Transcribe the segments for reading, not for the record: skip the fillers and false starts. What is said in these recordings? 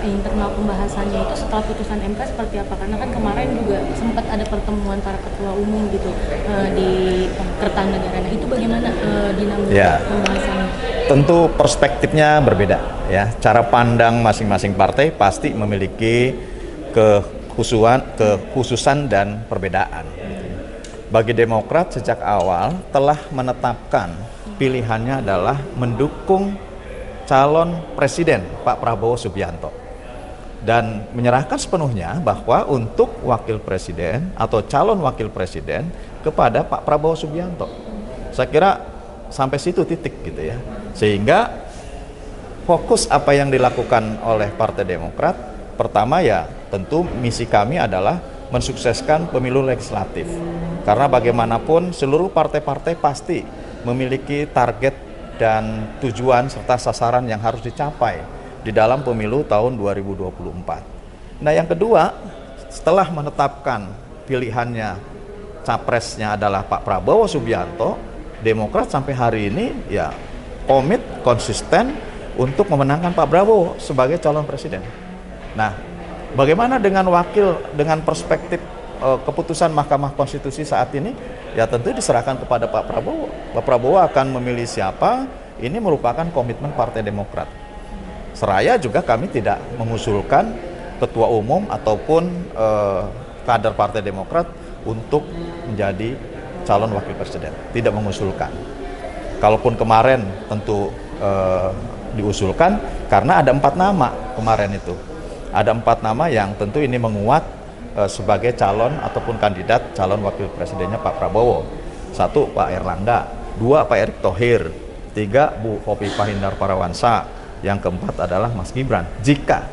Internal pembahasannya itu setelah putusan MK seperti apa? Karena kan kemarin juga sempat ada pertemuan para ketua umum gitu di Kertanegara. Nah itu bagaimana dinamika pembahasannya? Tentu perspektifnya berbeda ya. Cara pandang masing-masing partai pasti memiliki kekhususan dan perbedaan. Bagi Demokrat sejak awal telah menetapkan pilihannya adalah mendukung calon presiden Pak Prabowo Subianto dan menyerahkan sepenuhnya bahwa untuk wakil presiden atau calon wakil presiden kepada Pak Prabowo Subianto. Saya kira sampai situ titik gitu ya. Sehingga fokus apa yang dilakukan oleh Partai Demokrat, pertama ya tentu misi kami adalah mensukseskan pemilu legislatif. Karena bagaimanapun seluruh partai-partai pasti memiliki target dan tujuan serta sasaran yang harus dicapai di dalam pemilu tahun 2024. Nah yang kedua, setelah menetapkan pilihannya capresnya adalah Pak Prabowo Subianto, Demokrat sampai hari ini ya komit konsisten untuk memenangkan Pak Prabowo sebagai calon presiden. Nah, bagaimana dengan perspektif keputusan Mahkamah Konstitusi saat ini? Ya tentu diserahkan kepada Pak Prabowo. Pak Prabowo akan memilih siapa, ini merupakan komitmen Partai Demokrat. Seraya juga kami tidak mengusulkan ketua umum ataupun kader Partai Demokrat untuk menjadi calon wakil presiden. Tidak mengusulkan. Kalaupun kemarin tentu diusulkan karena ada 4 nama kemarin itu. Ada 4 nama yang tentu ini menguat sebagai calon ataupun kandidat calon wakil presidennya Pak Prabowo. 1 Pak Erlangga, 2 Pak Erick Thohir, 3 Bu Khofifah Indar Parawansa, yang keempat adalah Mas Gibran. Jika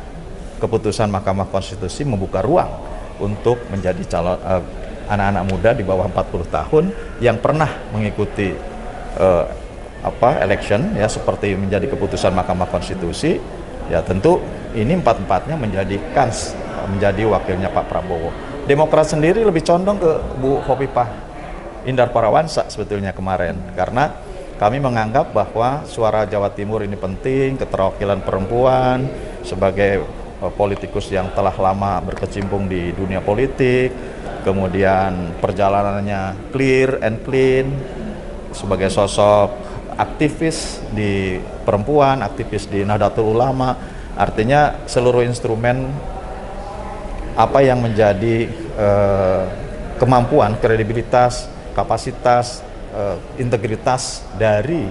keputusan Mahkamah Konstitusi membuka ruang untuk menjadi calon anak-anak muda di bawah 40 tahun yang pernah mengikuti election ya seperti menjadi keputusan Mahkamah Konstitusi, ya tentu ini 4-4-nya menjadi kans menjadi wakilnya Pak Prabowo. Demokrat sendiri lebih condong ke Bu Khofifah Indar Parawansa sebetulnya kemarin, karena kami menganggap bahwa suara Jawa Timur ini penting, keterwakilan perempuan sebagai politikus yang telah lama berkecimpung di dunia politik, kemudian perjalanannya clear and clean sebagai sosok aktivis di perempuan, aktivis di Nahdlatul Ulama. Artinya seluruh instrumen apa yang menjadi kemampuan, kredibilitas, kapasitas, integritas dari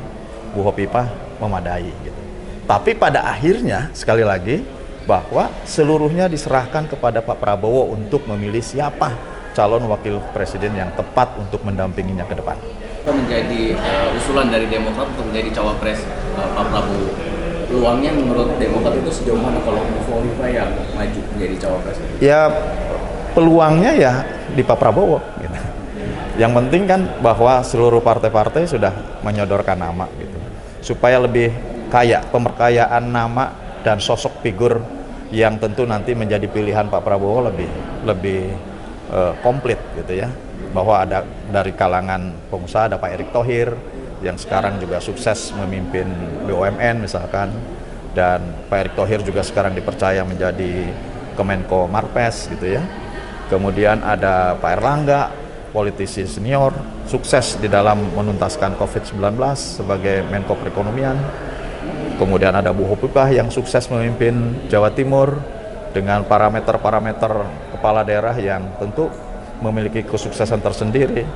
Bu Khofifah memadai gitu. Tapi pada akhirnya sekali lagi bahwa seluruhnya diserahkan kepada Pak Prabowo untuk memilih siapa calon wakil presiden yang tepat untuk mendampinginya ke depan. Menjadi usulan dari Demokrat untuk menjadi cawapres Pak Prabowo. Peluangnya menurut Demokrat itu sejauh mana kalau Bu Khofifah yang maju menjadi cawapres? Ya peluangnya ya di Pak Prabowo gitu. Yang penting kan bahwa seluruh partai-partai sudah menyodorkan nama gitu. Supaya lebih kaya, pemberkayaan nama dan sosok figur yang tentu nanti menjadi pilihan Pak Prabowo lebih komplit gitu ya. Bahwa ada dari kalangan pengusaha ada Pak Erick Thohir yang sekarang juga sukses memimpin BUMN misalkan, dan Pak Erick Thohir juga sekarang dipercaya menjadi Kemenko Marves gitu ya. Kemudian ada Pak Erlangga, politisi senior, sukses di dalam menuntaskan COVID-19 sebagai Menko Perekonomian. Kemudian ada Bu Khofifah yang sukses memimpin Jawa Timur dengan parameter-parameter kepala daerah yang tentu memiliki kesuksesan tersendiri,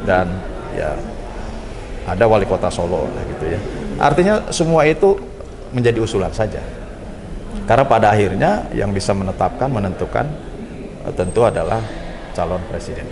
dan ya ada wali kota Solo gitu ya. Artinya semua itu menjadi usulan saja. Karena pada akhirnya yang bisa menetapkan, menentukan tentu adalah calon presiden.